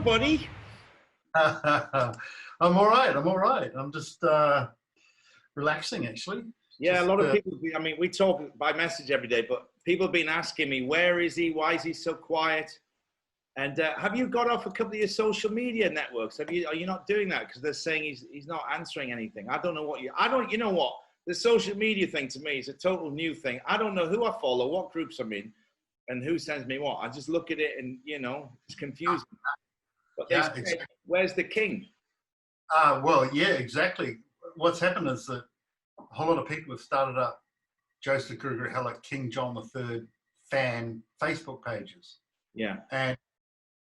buddy? I'm all right. I'm all right. I'm just relaxing, actually. Yeah, just, a lot of people, I mean, we talk by message every day, but people have been asking me, where is he? Why is he so quiet? And have you got off a couple of your social media networks? Are you not doing that? Because they're saying he's not answering anything. I don't know what you know what? The social media thing to me is a total new thing. I don't know who I follow, what groups I'm in, and who sends me what. I just look at it and, you know, it's confusing. But yeah, they say, where's the king? Well, yeah, exactly. What's happened is that a whole lot of people have started up Joseph Gregory Hallet, King John III fan Facebook pages. Yeah. And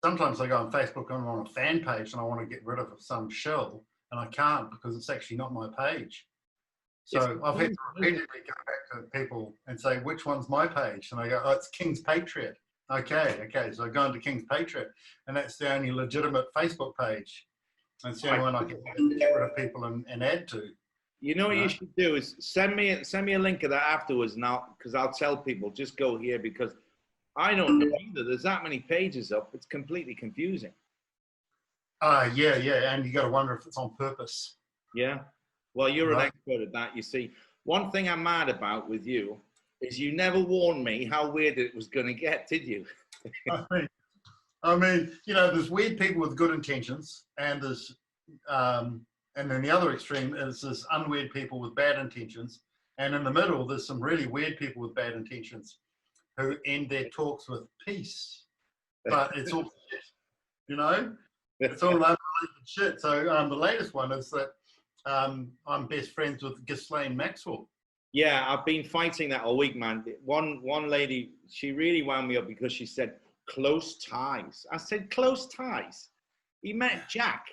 sometimes I go on Facebook and I'm on a fan page and I want to get rid of some shell and I can't because it's actually not my page. So I've had to repeatedly go back to people and say, which one's my page? And I go, oh, it's King's Patriot. Okay. So I go into King's Patriot and that's the only legitimate Facebook page. And it's the only one I can get rid of people and add to. You know what you should do is send me a link of that afterwards now, because I'll tell people just go here because I don't know either. There's that many pages up. It's completely confusing. Yeah. And you got to wonder if it's on purpose. Yeah. Well, you're an expert at that. You see, one thing I'm mad about with you is you never warned me how weird it was going to get, did you? I mean, you know, there's weird people with good intentions, and there's and then the other extreme is there's unweird people with bad intentions. And in the middle, there's some really weird people with bad intentions who end their talks with peace. But it's all shit, you know? It's all unrelated shit. So the latest one is that I'm best friends with Ghislaine Maxwell. Yeah, I've been fighting that all week, man. One lady, she really wound me up because she said, close ties. I said, close ties? He met Jack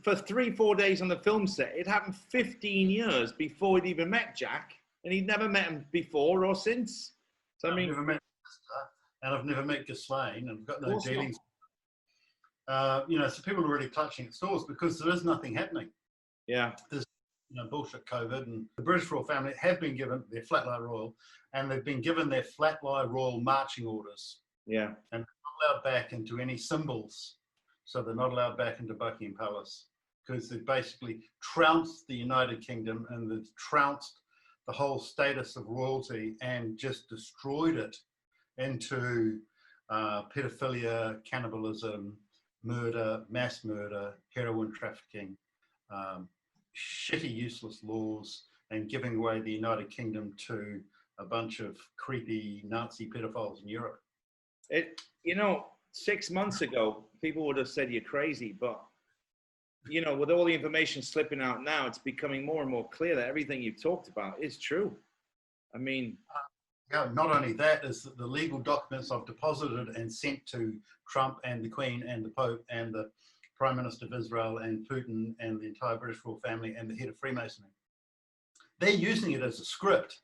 for 3-4 days on the film set. It happened 15 years before he'd even met Jack, and he'd never met him before or since. So I mean, I've never met and I've never met Ghislaine, and I've got no dealings. You know, so people are really clutching at straws because there is nothing happening. Yeah. There's bullshit COVID, and the British royal family have been given their Flatline Royal, and they've been given their Flatline Royal marching orders. Yeah. And they're not allowed back into any symbols. So they're not allowed back into Buckingham Palace because they've basically trounced the United Kingdom and they've trounced the whole status of royalty and just destroyed it into pedophilia, cannibalism, murder, mass murder, heroin trafficking, shitty, useless laws, and giving away the United Kingdom to a bunch of creepy Nazi pedophiles in Europe. You know, 6 months ago, people would have said you're crazy, but, you know, with all the information slipping out now, it's becoming more and more clear that everything you've talked about is true. I mean... yeah, not only that, is that the legal documents I've deposited and sent to Trump and the Queen and the Pope and the Prime Minister of Israel and Putin and the entire British royal family and the head of Freemasonry. They're using it as a script.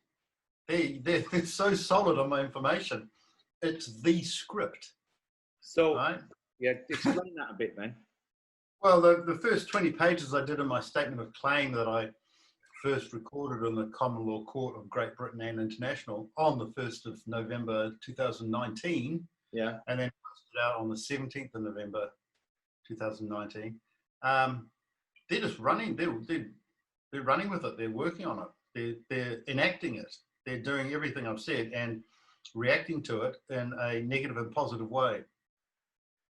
They're so solid on my information. It's the script. So, right? Yeah, explain that a bit, then. Well, the first 20 pages I did in my statement of claim that I first recorded in the Common Law Court of Great Britain and International on the 1st of November 2019. Yeah. And then posted out on the 17th of November 2019. They're just running. They're running with it. They're working on it. They're enacting it. They're doing everything I've said and reacting to it in a negative and positive way.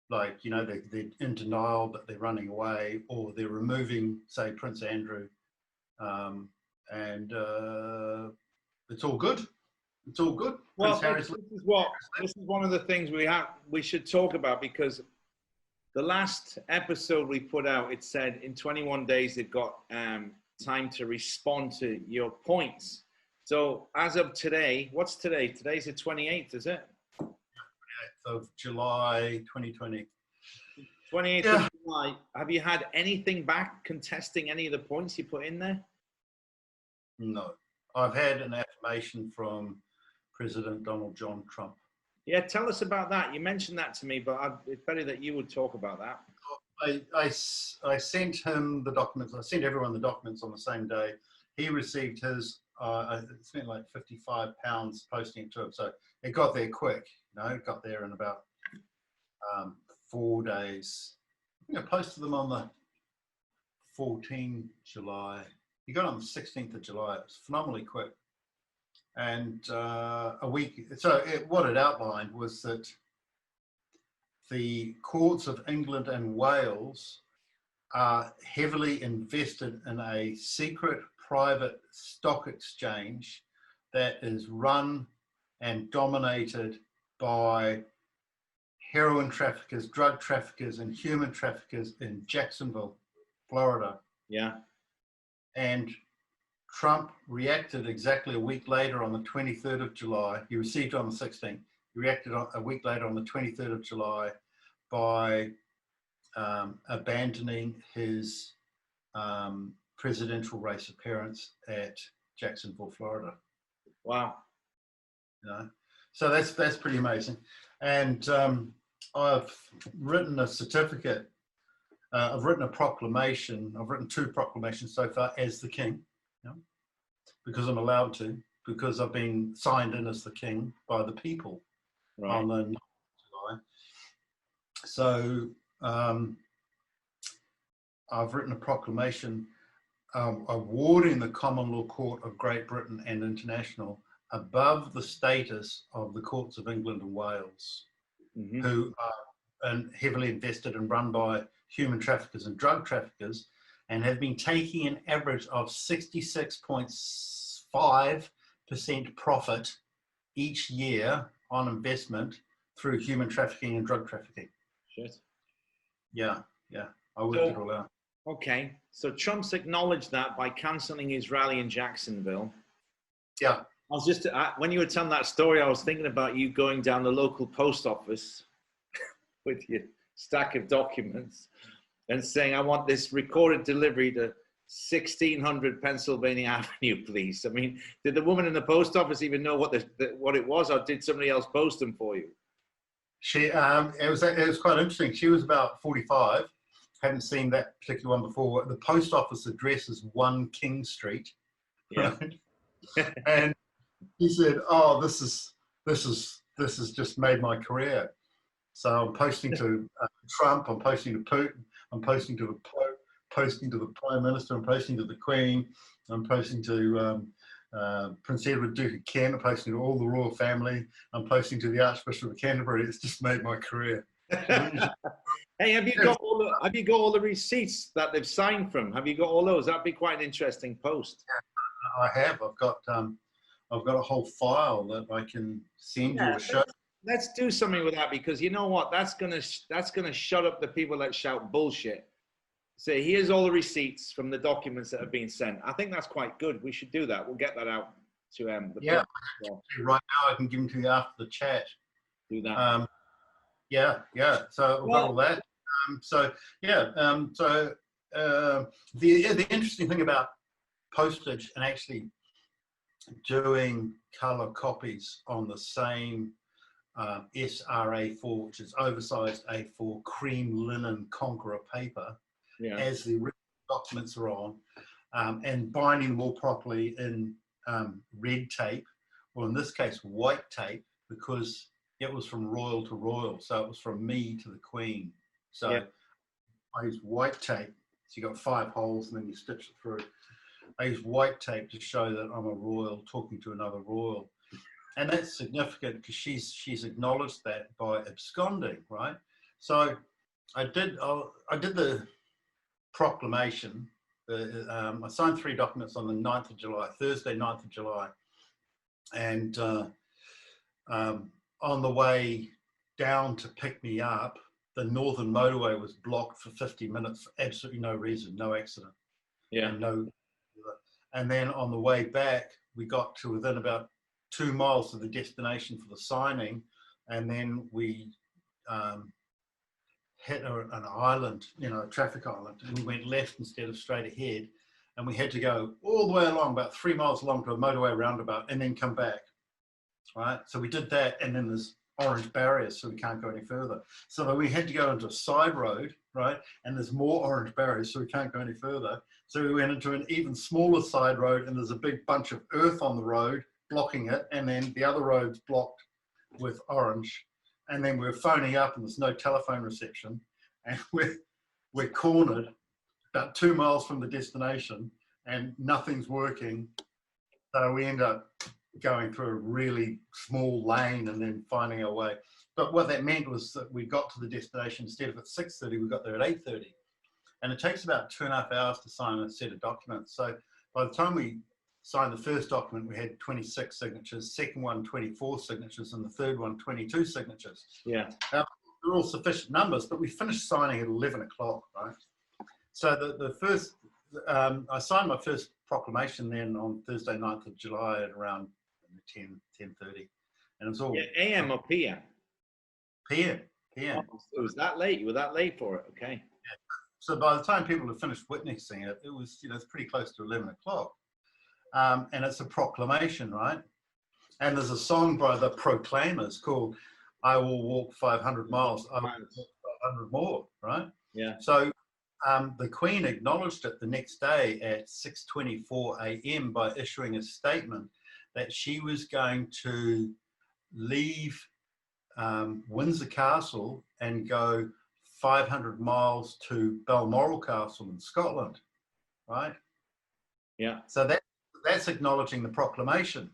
Like, you know, they're in denial, but they're running away, or they're removing, say, Prince Andrew. And it's all good. It's all good. Well, this is one of the things we should talk about, because the last episode we put out, it said in 21 days they've got time to respond to your points. So as of today, what's today? Today's the 28th, is it? 28th of July, 2020. 28th of July. Have you had anything back contesting any of the points you put in there? No. I've had an affirmation from President Donald John Trump. Yeah, tell us about that. You mentioned that to me, but it's better that you would talk about that. I sent him the documents. I sent everyone the documents on the same day. He received his, it spent like £55 posting it to him. So it got there quick, you know, it got there in about 4 days. I think I posted them on the 14th July. He got on the 16th of July. It was phenomenally quick. And a week, so what it outlined was that the courts of England and Wales are heavily invested in a secret private stock exchange that is run and dominated by heroin traffickers, drug traffickers, and human traffickers in Jacksonville, Florida. Yeah. And Trump reacted exactly a week later on the 23rd of July. He received it on the 16th. He reacted a week later on the 23rd of July by abandoning his presidential race appearance at Jacksonville, Florida. Wow. You know? So that's pretty amazing. And I've written a certificate. I've written a proclamation. I've written 2 proclamations so far as the king, you know, because I'm allowed to, because I've been signed in as the king by the people on the 9th of July. So I've written a proclamation awarding the Common Law Court of Great Britain and International above the status of the courts of England and Wales, who are heavily invested and run by human traffickers and drug traffickers, and have been taking an average of 66.5% profit each year on investment through human trafficking and drug trafficking. Shit. Yeah, I worked it all out. Okay, so Trump's acknowledged that by cancelling his rally in Jacksonville. Yeah. I was just, when you were telling that story, I was thinking about you going down the local post office with your stack of documents and saying, I want this recorded delivery to 1600 Pennsylvania Avenue, please. I mean, did the woman in the post office even know what what it was, or did somebody else post them for you? She, it was quite interesting. She was about 45. Hadn't seen that particular one before. The post office address is 1 King Street. Yeah. Right? And he said, "Oh, this has just made my career." So I'm posting to Trump. I'm posting to Putin. I'm posting to the Pope. Posting to the Prime Minister. I'm posting to the Queen. I'm posting to Prince Edward, Duke of Kent. I'm posting to all the royal family. I'm posting to the Archbishop of Canterbury. It's just made my career. Hey, have you got all the receipts that they've signed from? Have you got all those? That'd be quite an interesting post. Yeah, I have. I've got a whole file that I can send you or show. Let's do something with that, because you know what? That's gonna shut up the people that shout bullshit. Say, here's all the receipts from the documents that have been sent. I think that's quite good. We should do that. We'll get that out to the yeah. Right now, I can give them to you after the chat. Do that. Yeah. So we've got all that. The interesting thing about postage and actually doing color copies on the same SRA4, which is oversized A4 cream linen Conqueror paper, as the original documents are on, and binding them all properly in red tape, or in this case white tape, because it was from royal to royal, so it was from me to the Queen. So I used white tape, so you got 5 holes and then you stitch it through. I use white tape to show that I'm a royal talking to another royal. And that's significant because she's acknowledged that by absconding, right? So I did the proclamation. I signed 3 documents on the 9th of July, Thursday, 9th of July. And on the way down to pick me up, the northern motorway was blocked for 50 minutes for absolutely no reason, no accident. Yeah. And then on the way back, we got to within about 2 miles of the destination for the signing, and then we hit an island, a traffic island, and we went left instead of straight ahead, and we had to go all the way along, about 3 miles along to a motorway roundabout, and then come back, right? So we did that, and then there's orange barriers, so we can't go any further. So then we had to go into a side road, right? And there's more orange barriers, so we can't go any further. So we went into an even smaller side road, and there's a big bunch of earth on the road blocking it, and then the other road's blocked with orange. and then we're phoning up and there's no telephone reception, and we're cornered about 2 miles from the destination and nothing's working. So we end up going through a really small lane and then finding our way. But what that meant was that we got to the destination, instead of at 6:30, we got there at 8:30. And it takes about 2.5 hours to sign a set of documents. So by the time we signed the first document, we had 26 signatures, second one, 24 signatures, and the third one, 22 signatures. Yeah. They're all sufficient numbers, but we finished signing at 11 o'clock, right? So the first, I signed my first proclamation then on Thursday, 9th of July at around 10:30. And it was all... Yeah, AM or PM? PM. Oh, it was that late? You were that late for it? Okay. Yeah. So by the time people had finished witnessing it, it was, you know, it's pretty close to 11 o'clock. And it's a proclamation, right? And there's a song by the Proclaimers called I Will Walk 500 Miles, I Will Walk 500 More, right? Yeah. So the Queen acknowledged it the next day at 6:24 a.m. by issuing a statement that she was going to leave Windsor Castle and go 500 miles to Balmoral Castle in Scotland, right? Yeah. So that's acknowledging the proclamation.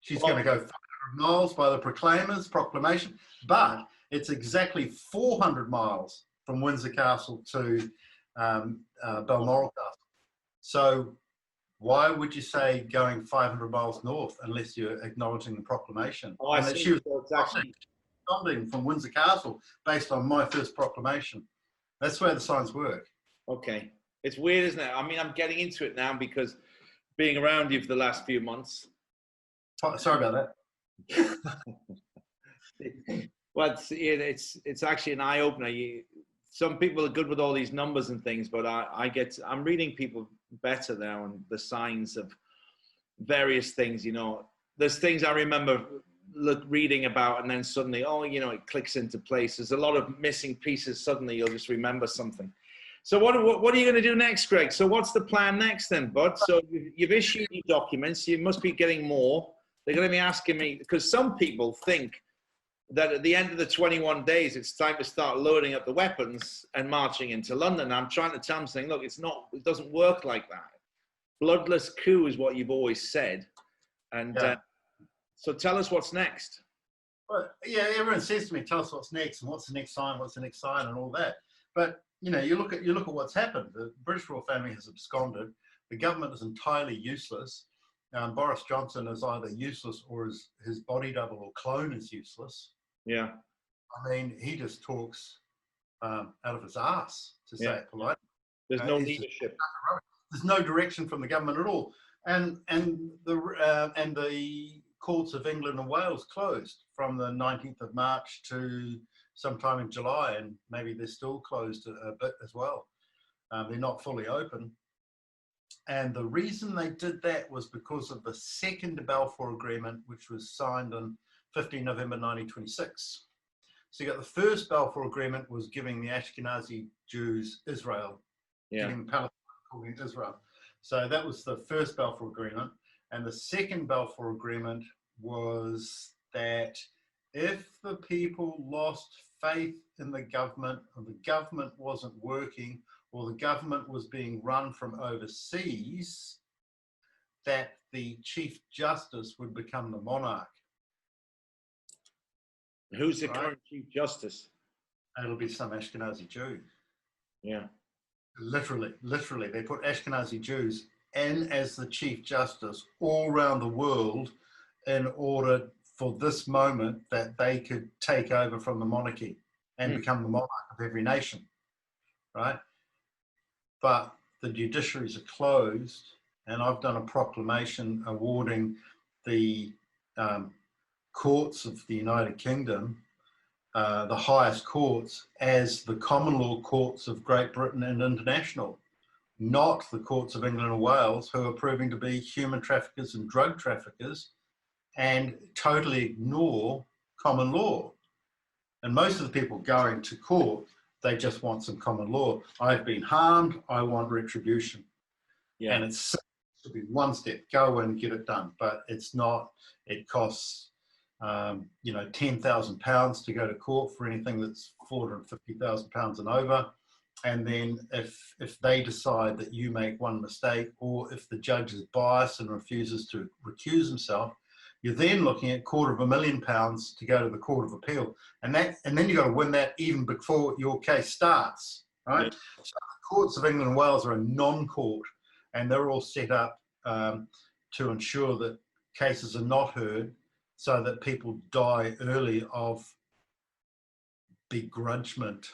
She's going to go 500 miles by the Proclaimers proclamation, but it's exactly 400 miles from Windsor Castle to Balmoral Castle. So why would you say going 500 miles north unless you're acknowledging the proclamation? Oh, I see. She was Exactly. responding from Windsor Castle based on my first proclamation. That's where the signs work. Okay. It's weird, isn't it? I mean, I'm getting into it now because being around you for the last few months. Sorry about that. Well, it's actually an eye opener. Some people are good with all these numbers and things, but I'm reading people better now and the signs of various things. You know, there's things I remember reading about, and then suddenly, oh, you know, it clicks into place. There's a lot of missing pieces. Suddenly, you'll just remember something. So what are you going to do next, Greg? So what's the plan next then, bud? So you've issued your documents. You must be getting more. They're going to be asking me, because some people think that at the end of the 21 days, it's time to start loading up the weapons and marching into London. I'm trying to tell them, saying, look, it doesn't work like that. Bloodless coup is what you've always said. And so tell us what's next. Well, yeah, everyone says to me, tell us what's next and what's the next sign, and all that. But you know, you look at what's happened. The British royal family has absconded. The government is entirely useless. Boris Johnson is either useless or his body double or clone is useless. Yeah. I mean, he just talks out of his ass, to say it politely. There's no leadership. There's no direction from the government at all. And the courts of England and Wales closed from the 19th of March to sometime in July, and maybe they're still closed a bit as well. They're not fully open. And the reason they did that was because of the second Balfour Agreement, which was signed on 15 November 1926. So you got the first Balfour Agreement was giving the Ashkenazi Jews Israel, giving Palestine, calling it Israel. So that was the first Balfour Agreement. And the second Balfour Agreement was that if the people lost faith in the government, or the government wasn't working, or the government was being run from overseas, that the Chief Justice would become the monarch. Who's the current Chief Justice? It'll be some Ashkenazi Jew. Yeah. Literally, they put Ashkenazi Jews in as the Chief Justice all around the world in order for this moment that they could take over from the monarchy and become the monarch of every nation, right? But the judiciaries are closed, and I've done a proclamation awarding the courts of the United Kingdom, the highest courts, as the common law courts of Great Britain and international, not the courts of England and Wales, who are proving to be human traffickers and drug traffickers and totally ignore common law. And most of the people going to court, they just want some common law. I've been harmed, I want retribution. Yeah. And it's to be one step, go and get it done. But it's not, it costs you know, £10,000 to go to court for anything that's £450,000 and over. And then if they decide that you make one mistake, or if the judge is biased and refuses to recuse himself, you're then looking at £250,000 to go to the Court of Appeal. And then you've got to win that even before your case starts, right? Yeah. So the courts of England and Wales are a non-court, and they're all set up to ensure that cases are not heard, so that people die early of begrudgment.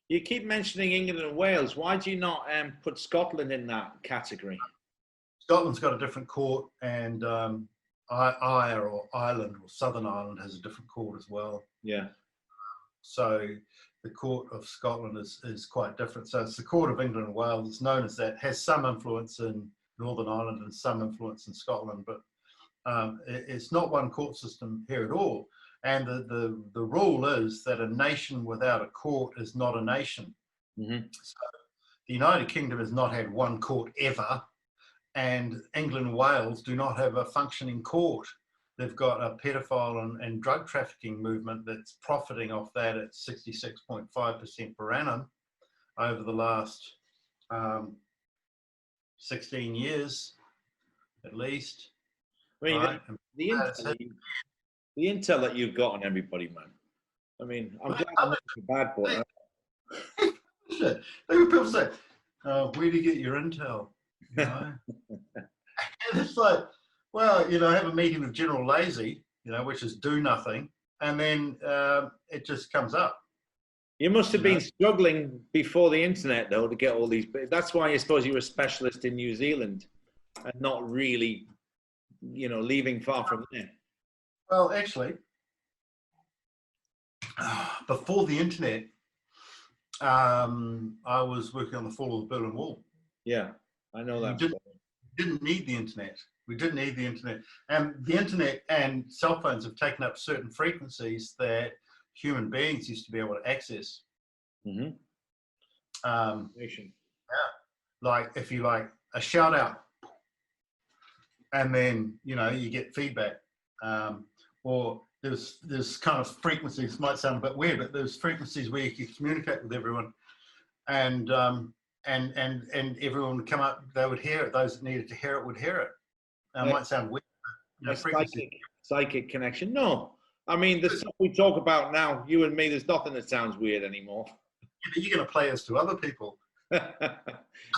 You keep mentioning England and Wales. Why do you not put Scotland in that category? Scotland's got a different court, and Ireland or Southern Ireland has a different court as well. Yeah. So the court of Scotland is quite different. So it's the court of England and Wales. It's known as that. Has some influence in Northern Ireland and some influence in Scotland, but it's not one court system here at all. And the rule is that a nation without a court is not a nation. Mm-hmm. So the United Kingdom has not had one court ever, and England and Wales do not have a functioning court. They've got a pedophile and drug trafficking movement that's profiting off that at 66.5% per annum over the last 16 years, at least. I mean, right? the intel that you've got on everybody, man. I mean, I'm glad I'm not a bad boy. Shit. People say, where do you get your intel? You know? And it's like, well, you know, have a meeting with General Lazy, you know, which is do nothing, and then it just comes up. You must have been struggling before the internet, though, to get all these. That's why I suppose you were a specialist in New Zealand and not really, you know, leaving far from there. Well, actually, before the internet, I was working on the fall of the Berlin Wall. Yeah, I know that. We didn't need the internet. We didn't need the internet. And the internet and cell phones have taken up certain frequencies that human beings used to be able to access. Mm-hmm. Yeah, like if you like a shout out, and then, you know, you get feedback. Or there's kind of frequencies, might sound a bit weird, but there's frequencies where you can communicate with everyone, and everyone would come up, they would hear it. Those that needed to hear it would hear it. It might sound weird, but, you know, psychic connection. No, I mean, the stuff we talk about now, you and me, there's nothing that sounds weird anymore. You're going to play us to other people. That's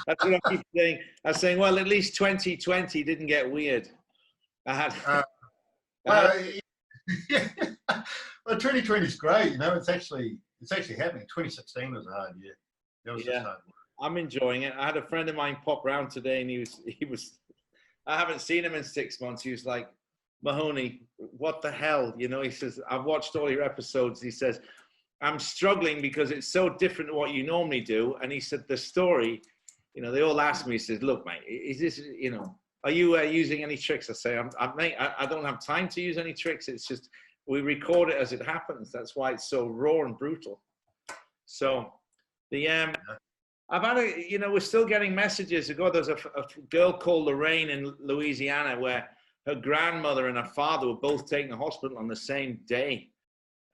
what I keep saying. I was saying, well, at least 2020 didn't get weird. I had. Well, 2020 is great. You know, it's actually happening. 2016 was a hard year. That was just hard work. I'm enjoying it. I had a friend of mine pop round today, and he was. I haven't seen him in 6 months. He was like, Mahoney, what the hell? You know, he says, I've watched all your episodes. He says, I'm struggling because it's so different to what you normally do. And he said, the story, you know, they all ask me, he says, look, mate, is this, you know, are you using any tricks? I say, I don't have time to use any tricks. It's just, we record it as it happens. That's why it's so raw and brutal. So I've had you know, we're still getting messages. There's a girl called Lorraine in Louisiana where her grandmother and her father were both taken to hospital on the same day.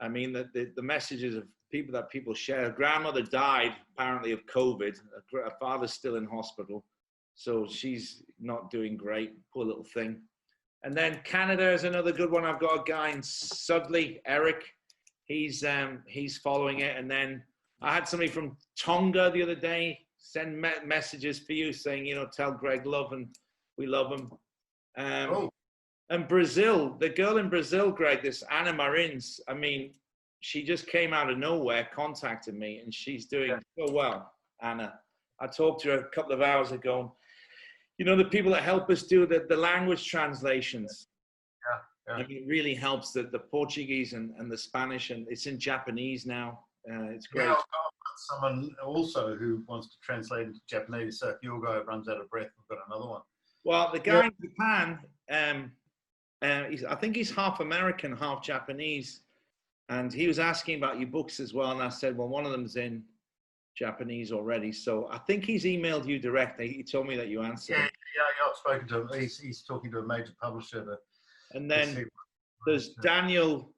I mean, the messages of people share. Her grandmother died apparently of COVID. Her father's still in hospital. So she's not doing great, poor little thing. And then Canada is another good one. I've got a guy in Sudley, Eric. He's following it. And then I had somebody from Tonga the other day send messages for you saying, you know, tell Greg love and we love him. And Brazil, the girl in Brazil, Greg, this Anna Marins, I mean, she just came out of nowhere, contacted me, and she's doing so well, Anna. I talked to her a couple of hours ago. You know, the people that help us do the language translations. Yeah. I mean, it really helps the Portuguese and the Spanish, and it's in Japanese now. It's great. Yeah, I've got someone also who wants to translate into Japanese, so if your guy runs out of breath, we've got another one. Well, the guy in Japan, I think he's half American, half Japanese, and he was asking about your books as well, and I said, well, one of them's in Japanese already, so I think he's emailed you directly. He told me that you answered. Yeah, I've spoken to him. He's talking to a major publisher. And then There's Daniel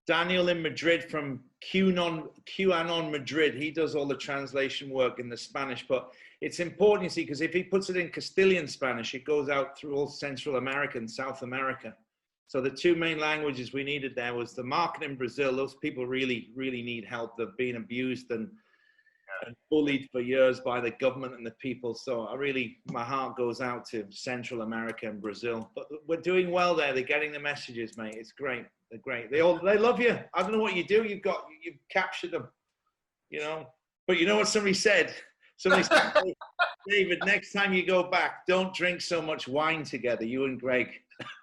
in Madrid from QAnon Madrid. He does all the translation work in the Spanish, but it's important, you see, because if he puts it in Castilian Spanish, it goes out through all Central America and South America. So the two main languages we needed there was the market in Brazil. Those people really, really need help. They've been abused and bullied for years by the government and the people. So my heart goes out to Central America and Brazil. But we're doing well there. They're getting the messages, mate. It's great. They're great. They love you. I don't know what you do. You've captured them, you know. But you know what somebody said? Somebody said, David, next time you go back, don't drink so much wine together, you and Greg.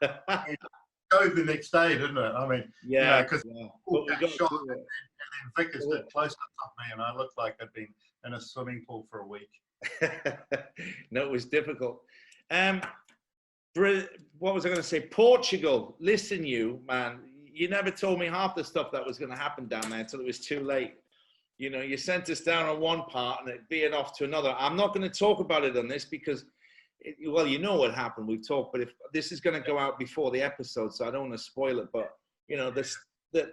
Go the next day, didn't it? I mean, yeah, because we got shot, and then Vic is close up to me, and I looked like I'd been in a swimming pool for a week. No, it was difficult. What was I going to say? Portugal. Listen, you man, you never told me half the stuff that was going to happen down there until it was too late. You know, you sent us down on one part and it veered off to another. I'm not going to talk about it on this because, well, you know what happened. We've talked, but if this is going to go out before the episode, so I don't want to spoil it. But you know, the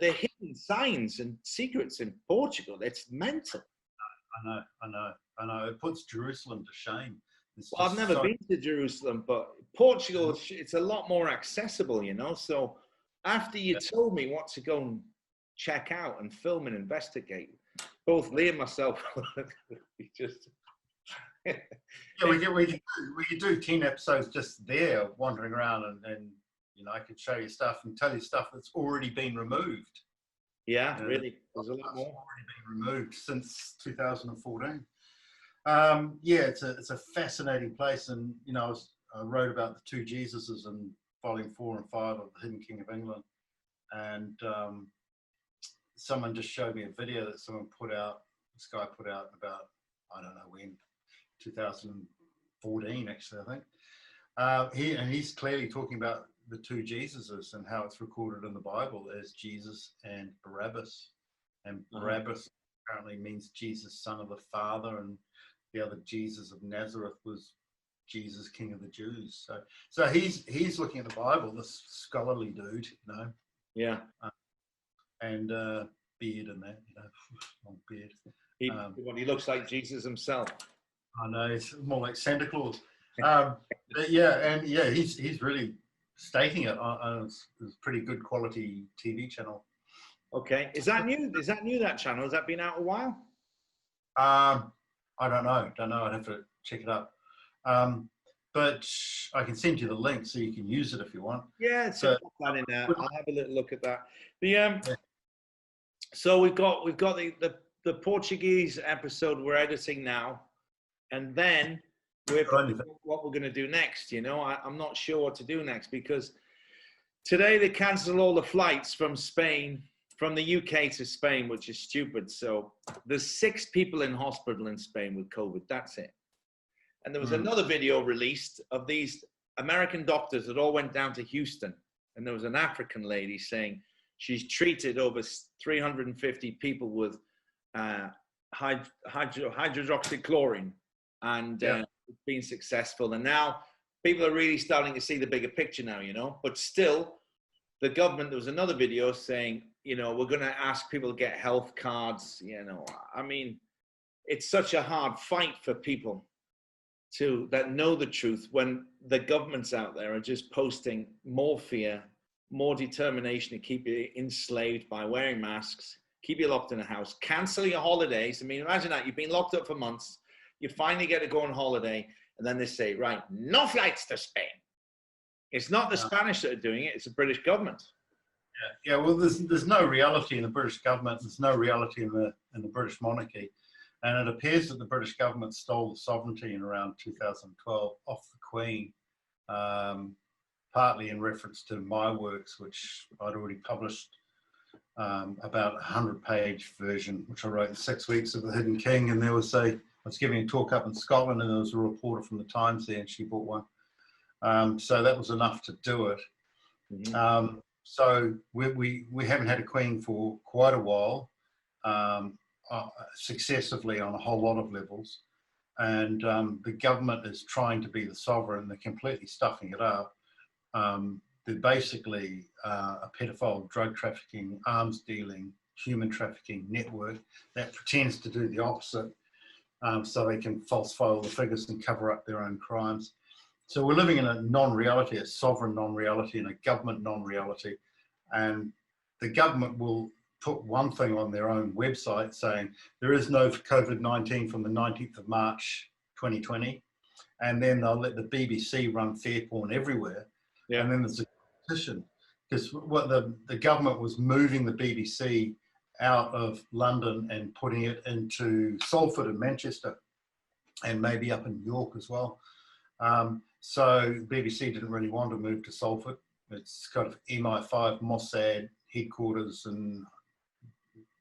hidden signs and secrets in Portugal, it's mental. I know. It puts Jerusalem to shame. Well, I've never been to Jerusalem, but Portugal, it's a lot more accessible, you know. So after you told me what to go and check out and film and investigate, both Lee and myself, we just we could do 10 episodes just there wandering around and you know, I could show you stuff and tell you stuff that's already been removed. Yeah, really. There's a lot more already been removed since 2014. It's a fascinating place, and you know, I wrote about the two Jesuses in volume 4 and 5 of The Hidden King of England, and someone just showed me a video that this guy put out about, I don't know when, 2014 actually, I think. He's clearly talking about the two Jesuses and how it's recorded in the Bible as Jesus and Barabbas. And Barabbas apparently means Jesus, son of the Father, and the other Jesus of Nazareth was Jesus, King of the Jews. So he's looking at the Bible, this scholarly dude, you know. Yeah. And beard and that, you know, long beard. He looks like Jesus himself. I know, it's more like Santa Claus. He's really stating it on a pretty good quality TV channel. Okay, is that new? That channel? Has that been out a while? I don't know. I'd have to check it up. But I can send you the link so you can use it if you want. Yeah, so that in there. I'll have a little look at that. So we've got the Portuguese episode we're editing now, and then what we're going to do next. You know, I'm not sure what to do next because today they cancelled all the flights from Spain, from the UK to Spain, which is stupid. So there's 6 people in hospital in Spain with COVID. That's it. And there was another video released of these American doctors that all went down to Houston. And there was an African lady saying she's treated over 350 people with hydroxychloroquine and it's been successful. And now people are really starting to see the bigger picture now, you know. But still, the government, there was another video saying, you know, we're going to ask people to get health cards. You know, I mean, it's such a hard fight for people that know the truth when the governments out there are just posting more fear, more determination to keep you enslaved by wearing masks, keep you locked in a house, cancel your holidays. I mean, imagine that. You've been locked up for months. You finally get to go on holiday, and then they say, right, no flights to Spain. It's not the Spanish that are doing it. It's the British government. Yeah. Well, there's no reality in the British government. There's no reality in the British monarchy. And it appears that the British government stole the sovereignty in around 2012 off the Queen, partly in reference to my works, which I'd already published, about a 100-page version, which I wrote in 6 weeks of The Hidden King. And I was giving a talk up in Scotland, and there was a reporter from the Times there, and she bought one. So that was enough to do it. Mm-hmm. So we haven't had a Queen for quite a while. Successively on a whole lot of levels, and the government is trying to be the sovereign. They're completely stuffing it up. they're basically a pedophile, drug trafficking, arms dealing, human trafficking network that pretends to do the opposite, so they can falsify all the figures and cover up their own crimes. So we're living in a non-reality, a sovereign non-reality, and a government non-reality. And the government will put one thing on their own website saying there is no COVID-19 from the 19th of March 2020. And then they'll let the BBC run fair porn everywhere. Yeah. And then there's a competition, because what the government was moving the BBC out of London and putting it into Salford and Manchester, and maybe up in New York as well. So BBC didn't really want to move to Salford. It's kind of MI5 Mossad headquarters and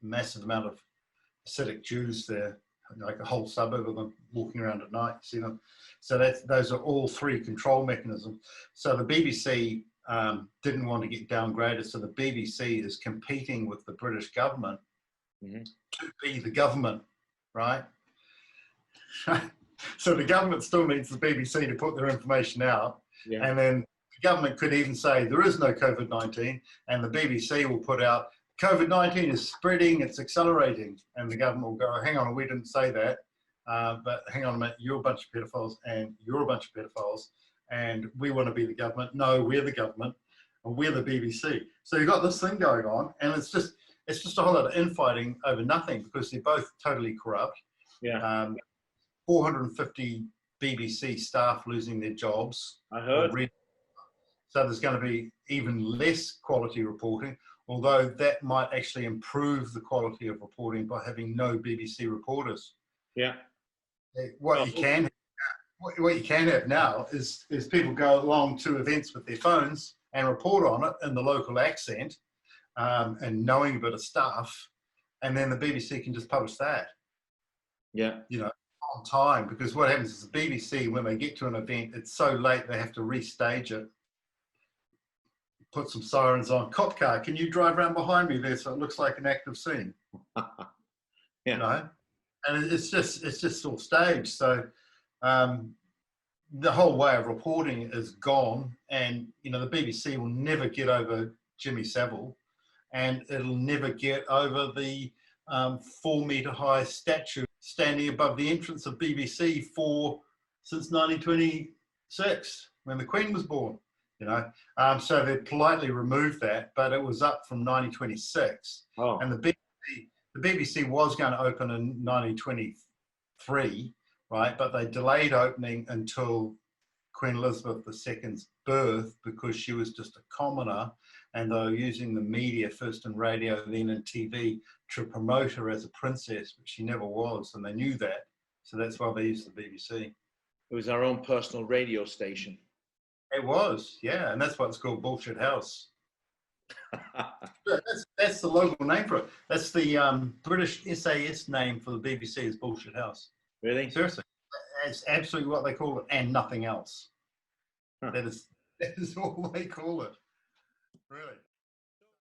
massive amount of Hasidic Jews there, like a whole suburb of them walking around at night, see them. So those are all three control mechanisms. So the BBC didn't want to get downgraded. So the BBC is competing with the British government to be the government, right? So the government still needs the BBC to put their information out. Yeah. And then the government could even say there is no COVID-19, and the BBC will put out COVID-19 is spreading, it's accelerating. And the government will go, hang on, we didn't say that. But hang on a minute, you're a bunch of pedophiles and you're a bunch of pedophiles, and we want to be the government. No, we're the government and we're the BBC. So you've got this thing going on, and it's just a whole lot of infighting over nothing, because they're both totally corrupt. Yeah. 450 BBC staff losing their jobs. I heard. So there's going to be even less quality reporting, although that might actually improve the quality of reporting by having no BBC reporters. Yeah. What you can have now is people go along to events with their phones and report on it in the local accent, and knowing a bit of stuff, and then the BBC can just publish that. Yeah. You know, on time, because what happens is the BBC, when they get to an event, it's so late they have to restage it, put some sirens on. Cop car, can you drive around behind me there so it looks like an active scene? Yeah. You know, and it's just all staged. So the whole way of reporting is gone, and you know the BBC will never get over Jimmy Savile, and it'll never get over the 4 metre high statue standing above the entrance of BBC since 1926, when the Queen was born. You know, so they politely removed that, but it was up from 1926. Oh. And the BBC was going to open in 1923, right? But they delayed opening until Queen Elizabeth II's birth, because she was just a commoner, and they were using the media, first in radio, then in TV, to promote her as a princess, but she never was, and they knew that. So that's why they used the BBC. It was our own personal radio station. It was, yeah, and that's why it's called Bullshit House. That's the local name for it. That's the British SAS name for the BBC, is Bullshit House. Really? Seriously, that's absolutely what they call it, and nothing else. Huh. That is all they call it. Really.